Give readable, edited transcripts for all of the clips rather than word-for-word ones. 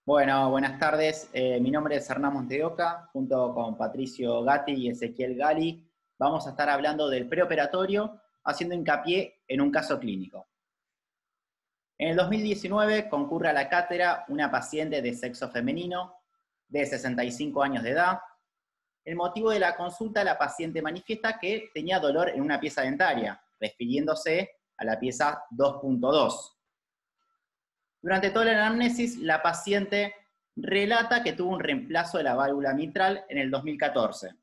Bueno, buenas tardes. Mi nombre es Hernán Monteoca, junto con Patricio Gatti y Ezequiel Gali. Vamos a estar hablando del preoperatorio, haciendo hincapié en un caso clínico. En el 2019 concurre a la cátedra una paciente de sexo femenino, de 65 años de edad. El motivo de la consulta, la paciente manifiesta que tenía dolor en una pieza dentaria, refiriéndose a la pieza 2.2. Durante toda la anamnesis, la paciente relata que tuvo un reemplazo de la válvula mitral en el 2014,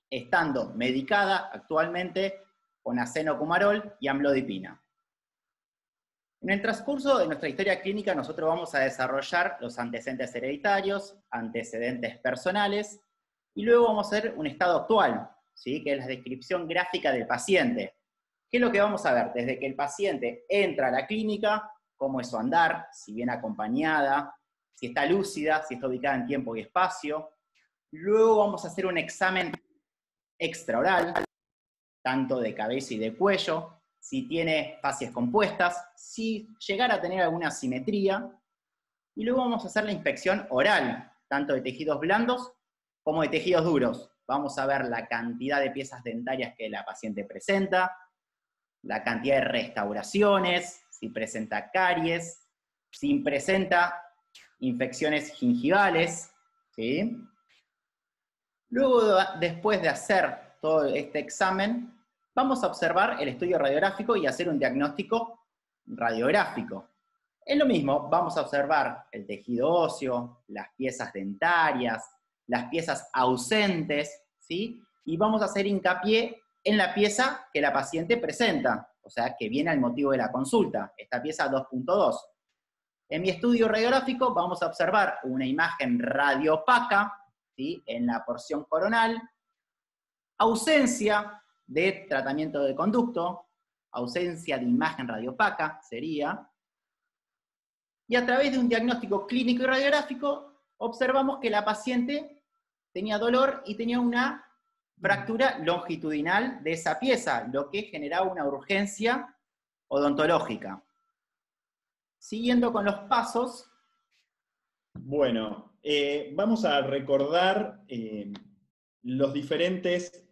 estando medicada actualmente con acenocumarol y amlodipina. En el transcurso de nuestra historia clínica, nosotros vamos a desarrollar los antecedentes hereditarios, antecedentes personales, y luego vamos a hacer un estado actual, ¿sí? Que es la descripción gráfica del paciente. ¿Qué es lo que vamos a ver? Desde que el paciente entra a la clínica, cómo es su andar, si viene acompañada, si está lúcida, si está ubicada en tiempo y espacio. Luego vamos a hacer un examen extraoral, tanto de cabeza y de cuello, si tiene fascias compuestas, si llegara a tener alguna asimetría. Y luego vamos a hacer la inspección oral, tanto de tejidos blandos como de tejidos duros. Vamos a ver la cantidad de piezas dentarias que la paciente presenta, la cantidad de restauraciones, si presenta caries, si presenta infecciones gingivales, ¿sí? Luego, después de hacer todo este examen, vamos a observar el estudio radiográfico y hacer un diagnóstico radiográfico. Es lo mismo, vamos a observar el tejido óseo, las piezas dentarias, las piezas ausentes, ¿sí? Y vamos a hacer hincapié en la pieza que la paciente presenta, o sea, que viene al motivo de la consulta, esta pieza 2.2. En mi estudio radiográfico vamos a observar una imagen radiopaca, ¿sí? En la porción coronal, ausencia de tratamiento de conducto, ausencia de imagen radiopaca sería, y a través de un diagnóstico clínico y radiográfico observamos que la paciente tenía dolor y tenía una fractura longitudinal de esa pieza, lo que generaba una urgencia odontológica. Siguiendo con los pasos. Bueno, vamos a recordar los diferentes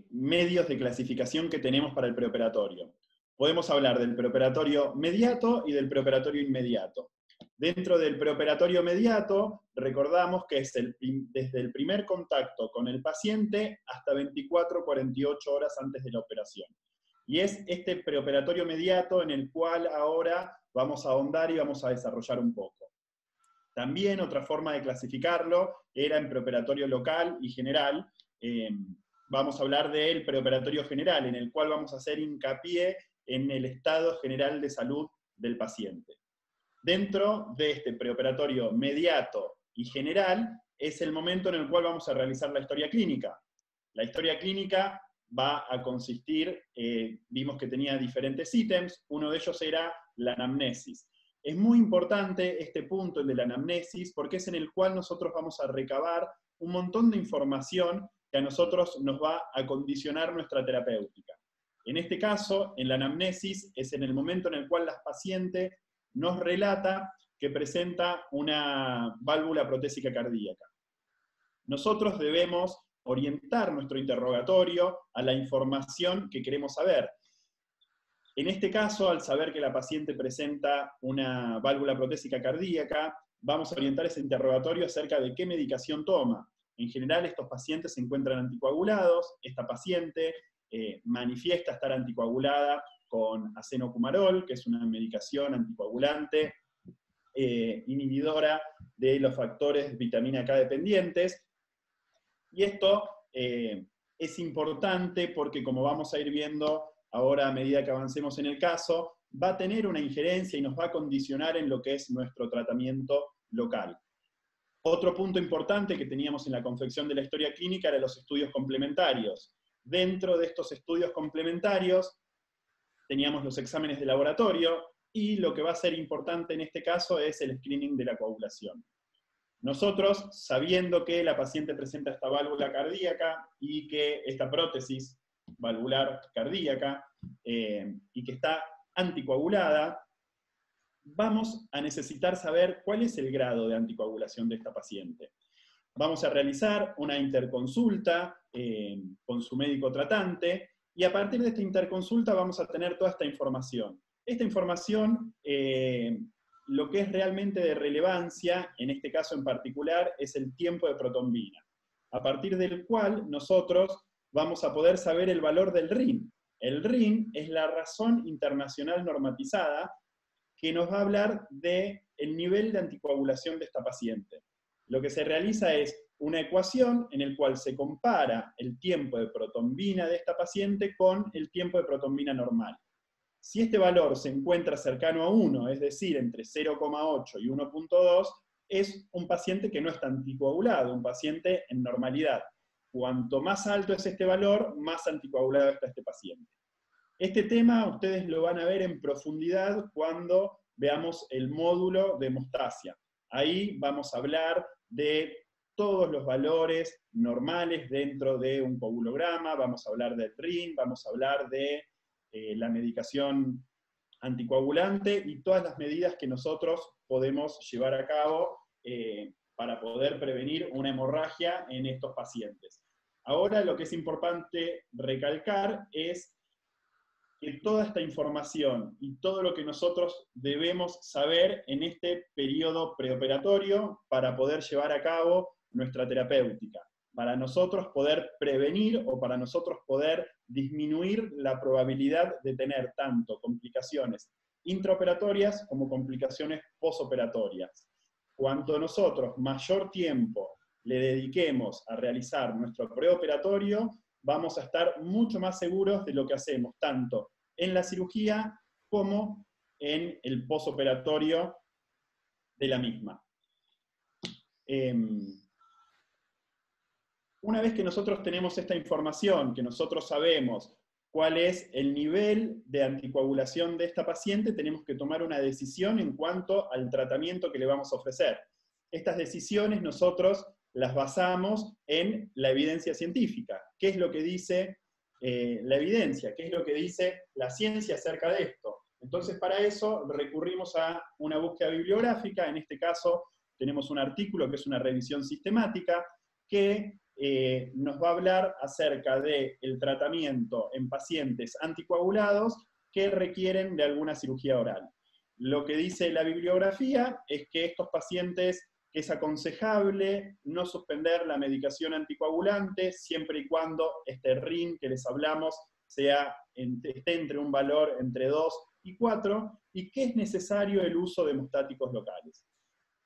medios de clasificación que tenemos para el preoperatorio. Podemos hablar del preoperatorio mediato y del preoperatorio inmediato. Dentro del preoperatorio mediato, recordamos que es desde el primer contacto con el paciente hasta 24-48 horas antes de la operación. Y es este preoperatorio mediato en el cual ahora vamos a ahondar y vamos a desarrollar un poco. También otra forma de clasificarlo era en preoperatorio local y general. Vamos a hablar del preoperatorio general, en el cual vamos a hacer hincapié en el estado general de salud del paciente. Dentro de este preoperatorio mediato y general, es el momento en el cual vamos a realizar la historia clínica. La historia clínica va a consistir, vimos que tenía diferentes ítems, uno de ellos era la anamnesis. Es muy importante este punto, el de la anamnesis, porque es en el cual nosotros vamos a recabar un montón de información que a nosotros nos va a condicionar nuestra terapéutica. En este caso, en la anamnesis, es en el momento en el cual la paciente nos relata que presenta una válvula protésica cardíaca. Nosotros debemos orientar nuestro interrogatorio a la información que queremos saber. En este caso, al saber que la paciente presenta una válvula protésica cardíaca, vamos a orientar ese interrogatorio acerca de qué medicación toma. En general, estos pacientes se encuentran anticoagulados, esta paciente manifiesta estar anticoagulada con acenocumarol, que es una medicación anticoagulante, inhibidora de los factores vitamina K dependientes. Y esto es importante porque, como vamos a ir viendo ahora a medida que avancemos en el caso, va a tener una injerencia y nos va a condicionar en lo que es nuestro tratamiento local. Otro punto importante que teníamos en la confección de la historia clínica eran los estudios complementarios. Dentro de estos estudios complementarios teníamos los exámenes de laboratorio y lo que va a ser importante en este caso es el screening de la coagulación. Nosotros, sabiendo que la paciente presenta esta válvula cardíaca y que esta prótesis valvular cardíaca y que está anticoagulada, vamos a necesitar saber cuál es el grado de anticoagulación de esta paciente. Vamos a realizar una interconsulta con su médico tratante, y a partir de esta interconsulta vamos a tener toda esta información. Esta información, lo que es realmente de relevancia, en este caso en particular, es el tiempo de protombina, a partir del cual nosotros vamos a poder saber el valor del RIN. El RIN es la razón internacional normatizada que nos va a hablar del nivel de anticoagulación de esta paciente. Lo que se realiza es una ecuación en la cual se compara el tiempo de protombina de esta paciente con el tiempo de protombina normal. Si este valor se encuentra cercano a 1, es decir, entre 0,8 y 1,2, es un paciente que no está anticoagulado, un paciente en normalidad. Cuanto más alto es este valor, más anticoagulado está este paciente. Este tema ustedes lo van a ver en profundidad cuando veamos el módulo de hemostasia. Ahí vamos a hablar de todos los valores normales dentro de un coagulograma, vamos a hablar del RIN, vamos a hablar de la medicación anticoagulante y todas las medidas que nosotros podemos llevar a cabo para poder prevenir una hemorragia en estos pacientes. Ahora lo que es importante recalcar es que toda esta información y todo lo que nosotros debemos saber en este periodo preoperatorio para poder llevar a cabo nuestra terapéutica, para nosotros poder prevenir o para nosotros poder disminuir la probabilidad de tener tanto complicaciones intraoperatorias como complicaciones posoperatorias. Cuanto nosotros mayor tiempo le dediquemos a realizar nuestro preoperatorio, vamos a estar mucho más seguros de lo que hacemos, tanto en la cirugía como en el posoperatorio de la misma. Una vez que nosotros tenemos esta información, que nosotros sabemos cuál es el nivel de anticoagulación de esta paciente, tenemos que tomar una decisión en cuanto al tratamiento que le vamos a ofrecer. Estas decisiones nosotros las basamos en la evidencia científica. ¿Qué es lo que dice la evidencia? ¿Qué es lo que dice la ciencia acerca de esto? Entonces, para eso recurrimos a una búsqueda bibliográfica. En este caso, tenemos un artículo que es una revisión sistemática que nos va a hablar acerca del tratamiento en pacientes anticoagulados que requieren de alguna cirugía oral. Lo que dice la bibliografía es que estos pacientes, que es aconsejable no suspender la medicación anticoagulante siempre y cuando este RIN que les hablamos esté entre un valor entre 2 y 4, y que es necesario el uso de hemostáticos locales.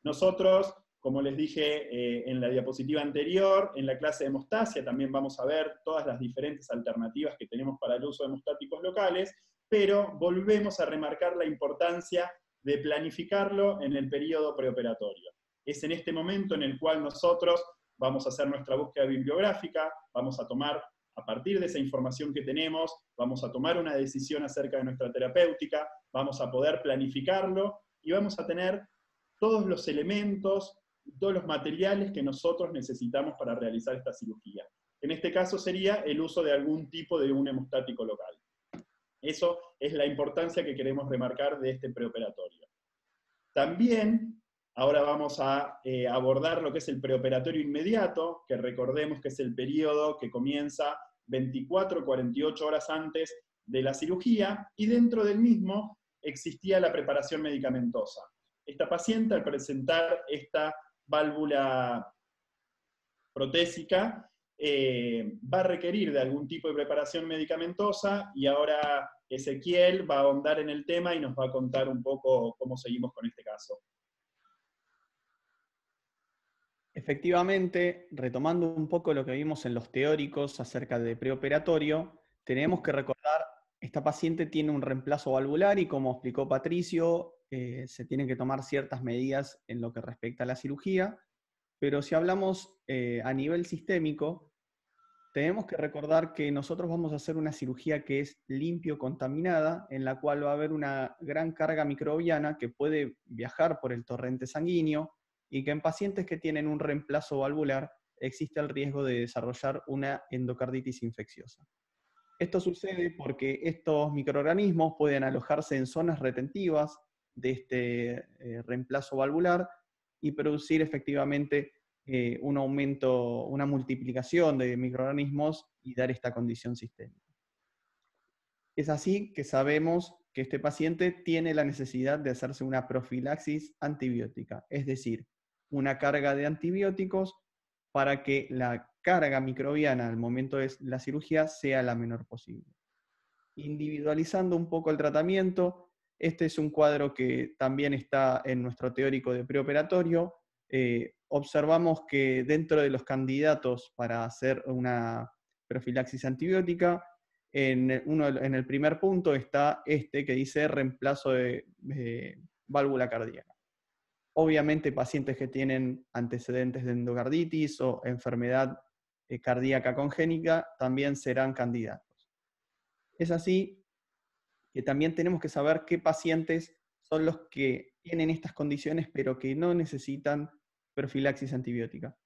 Nosotros, como les dije en la diapositiva anterior, en la clase de hemostasia también vamos a ver todas las diferentes alternativas que tenemos para el uso de hemostáticos locales, pero volvemos a remarcar la importancia de planificarlo en el periodo preoperatorio. Es en este momento en el cual nosotros vamos a hacer nuestra búsqueda bibliográfica, vamos a tomar, a partir de esa información que tenemos, vamos a tomar una decisión acerca de nuestra terapéutica, vamos a poder planificarlo y vamos a tener todos los elementos, todos los materiales que nosotros necesitamos para realizar esta cirugía. En este caso sería el uso de algún tipo de un hemostático local. Eso es la importancia que queremos remarcar de este preoperatorio. También, ahora vamos a abordar lo que es el preoperatorio inmediato, que recordemos que es el periodo que comienza 24 o 48 horas antes de la cirugía, y dentro del mismo existía la preparación medicamentosa. Esta paciente, al presentar esta válvula protésica, va a requerir de algún tipo de preparación medicamentosa, y ahora Ezequiel va a ahondar en el tema y nos va a contar un poco cómo seguimos con este caso. Efectivamente, retomando un poco lo que vimos en los teóricos acerca de preoperatorio, tenemos que recordar, esta paciente tiene un reemplazo valvular y como explicó Patricio, se tienen que tomar ciertas medidas en lo que respecta a la cirugía, pero si hablamos a nivel sistémico, tenemos que recordar que nosotros vamos a hacer una cirugía que es limpio contaminada, en la cual va a haber una gran carga microbiana que puede viajar por el torrente sanguíneo, y que en pacientes que tienen un reemplazo valvular existe el riesgo de desarrollar una endocarditis infecciosa. Esto sucede porque estos microorganismos pueden alojarse en zonas retentivas de este reemplazo valvular y producir efectivamente un aumento, una multiplicación de microorganismos y dar esta condición sistémica. Es así que sabemos que este paciente tiene la necesidad de hacerse una profilaxis antibiótica, es decir, una carga de antibióticos para que la carga microbiana al momento de la cirugía sea la menor posible. Individualizando un poco el tratamiento, este es un cuadro que también está en nuestro teórico de preoperatorio. Observamos que dentro de los candidatos para hacer una profilaxis antibiótica, en el primer punto está este que dice reemplazo de válvula cardíaca. Obviamente pacientes que tienen antecedentes de endocarditis o enfermedad cardíaca congénita también serán candidatos. Es así que también tenemos que saber qué pacientes son los que tienen estas condiciones pero que no necesitan profilaxis antibiótica,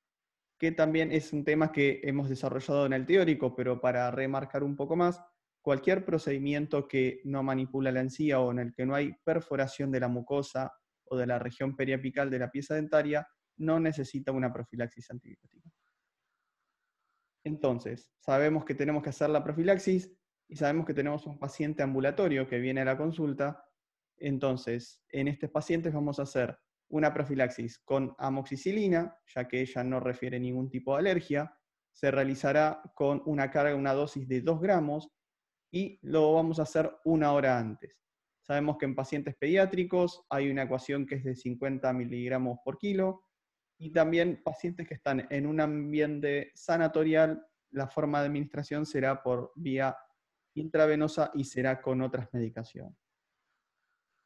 que también es un tema que hemos desarrollado en el teórico, pero para remarcar un poco más, cualquier procedimiento que no manipula la encía o en el que no hay perforación de la mucosa o de la región periapical de la pieza dentaria no necesita una profilaxis antibiótica. Entonces, sabemos que tenemos que hacer la profilaxis y sabemos que tenemos un paciente ambulatorio que viene a la consulta. Entonces, en estos pacientes vamos a hacer una profilaxis con amoxicilina, ya que ella no refiere ningún tipo de alergia. Se realizará con una carga, una dosis de 2 gramos y lo vamos a hacer 1 hora antes. Sabemos que en pacientes pediátricos hay una ecuación que es de 50 miligramos por kilo, y también pacientes que están en un ambiente sanatorial, la forma de administración será por vía intravenosa y será con otras medicaciones.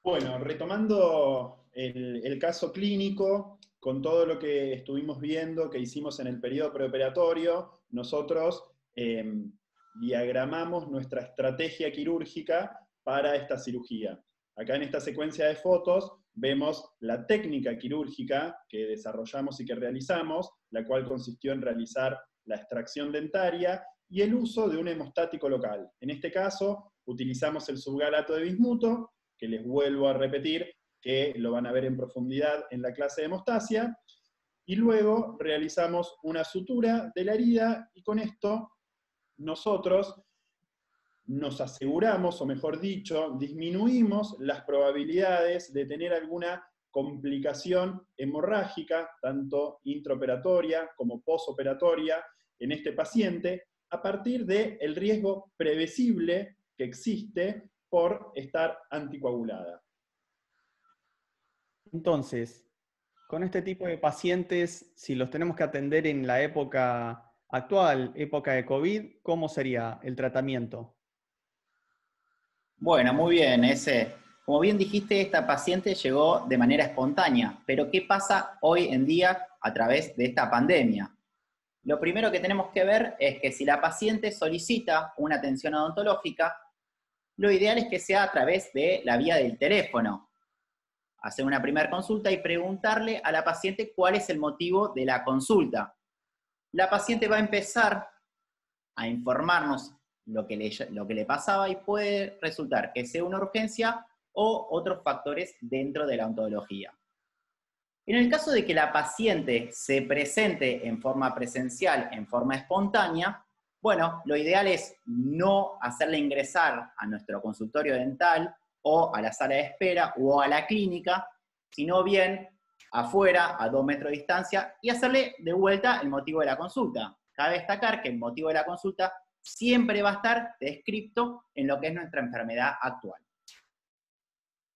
Bueno, retomando el caso clínico, con todo lo que estuvimos viendo, que hicimos en el periodo preoperatorio, nosotros diagramamos nuestra estrategia quirúrgica para esta cirugía. Acá en esta secuencia de fotos vemos la técnica quirúrgica que desarrollamos y que realizamos, la cual consistió en realizar la extracción dentaria y el uso de un hemostático local. En este caso, utilizamos el subgalato de bismuto, que les vuelvo a repetir, que lo van a ver en profundidad en la clase de hemostasia, y luego realizamos una sutura de la herida, y con esto nosotros nos aseguramos, o mejor dicho, disminuimos las probabilidades de tener alguna complicación hemorrágica, tanto intraoperatoria como postoperatoria, en este paciente, a partir del riesgo previsible que existe por estar anticoagulada. Entonces, con este tipo de pacientes, si los tenemos que atender en la época actual, época de COVID, ¿cómo sería el tratamiento? Bueno, muy bien, ese. Como bien dijiste, esta paciente llegó de manera espontánea, pero ¿qué pasa hoy en día a través de esta pandemia? Lo primero que tenemos que ver es que si la paciente solicita una atención odontológica, lo ideal es que sea a través de la vía del teléfono. Hacer una primera consulta y preguntarle a la paciente cuál es el motivo de la consulta. La paciente va a empezar a informarnos lo que le pasaba y puede resultar que sea una urgencia o otros factores dentro de la odontología. En el caso de que la paciente se presente en forma presencial, en forma espontánea, bueno, lo ideal es no hacerle ingresar a nuestro consultorio dental o a la sala de espera o a la clínica, sino bien afuera, a 2 metros de distancia, y hacerle de vuelta el motivo de la consulta. Cabe destacar que el motivo de la consulta siempre va a estar descrito en lo que es nuestra enfermedad actual.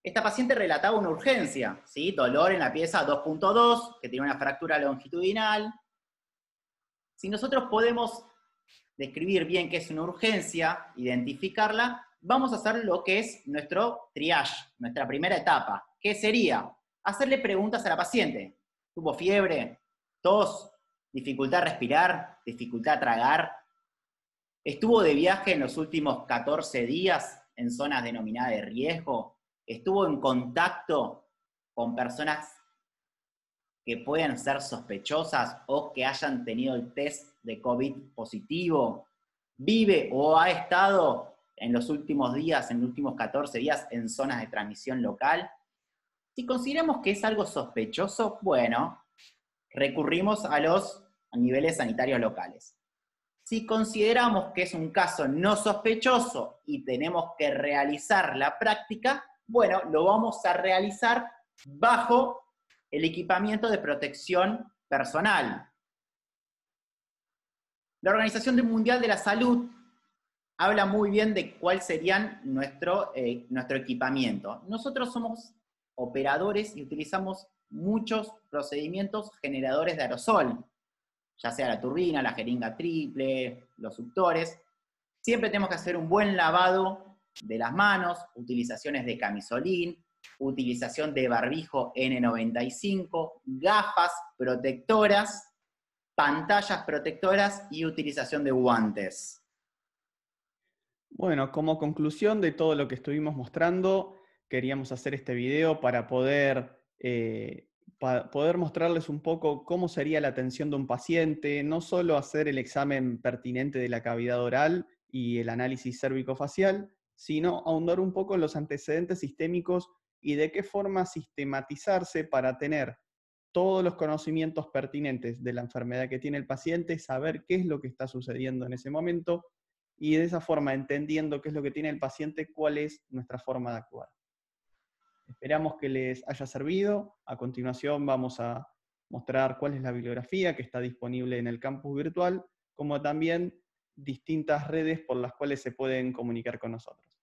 Esta paciente relataba una urgencia, ¿sí? Dolor en la pieza 2.2, que tiene una fractura longitudinal. Si nosotros podemos describir bien qué es una urgencia, identificarla, vamos a hacer lo que es nuestro triage, nuestra primera etapa. ¿Qué sería? Hacerle preguntas a la paciente. ¿Tuvo fiebre? ¿Tos? ¿Dificultad a respirar? ¿Dificultad a tragar? ¿Estuvo de viaje en los últimos 14 días en zonas denominadas de riesgo? ¿Estuvo en contacto con personas que pueden ser sospechosas o que hayan tenido el test de COVID positivo? ¿Vive o ha estado en los últimos días, en los últimos 14 días, en zonas de transmisión local? Si consideramos que es algo sospechoso, bueno, recurrimos a los niveles sanitarios locales. Si consideramos que es un caso no sospechoso y tenemos que realizar la práctica, bueno, lo vamos a realizar bajo el equipamiento de protección personal. La Organización Mundial de la Salud habla muy bien de cuál sería nuestro equipamiento. Nosotros somos operadores y utilizamos muchos procedimientos generadores de aerosol, ya sea la turbina, la jeringa triple, los suctores. Siempre tenemos que hacer un buen lavado de las manos, utilizaciones de camisolín, utilización de barbijo N95, gafas protectoras, pantallas protectoras y utilización de guantes. Bueno, como conclusión de todo lo que estuvimos mostrando, queríamos hacer este video para poder mostrarles un poco cómo sería la atención de un paciente, no solo hacer el examen pertinente de la cavidad oral y el análisis cérvico-facial, sino ahondar un poco en los antecedentes sistémicos y de qué forma sistematizarse para tener todos los conocimientos pertinentes de la enfermedad que tiene el paciente, saber qué es lo que está sucediendo en ese momento, y de esa forma, entendiendo qué es lo que tiene el paciente, cuál es nuestra forma de actuar. Esperamos que les haya servido. A continuación vamos a mostrar cuál es la bibliografía que está disponible en el campus virtual, como también distintas redes por las cuales se pueden comunicar con nosotros.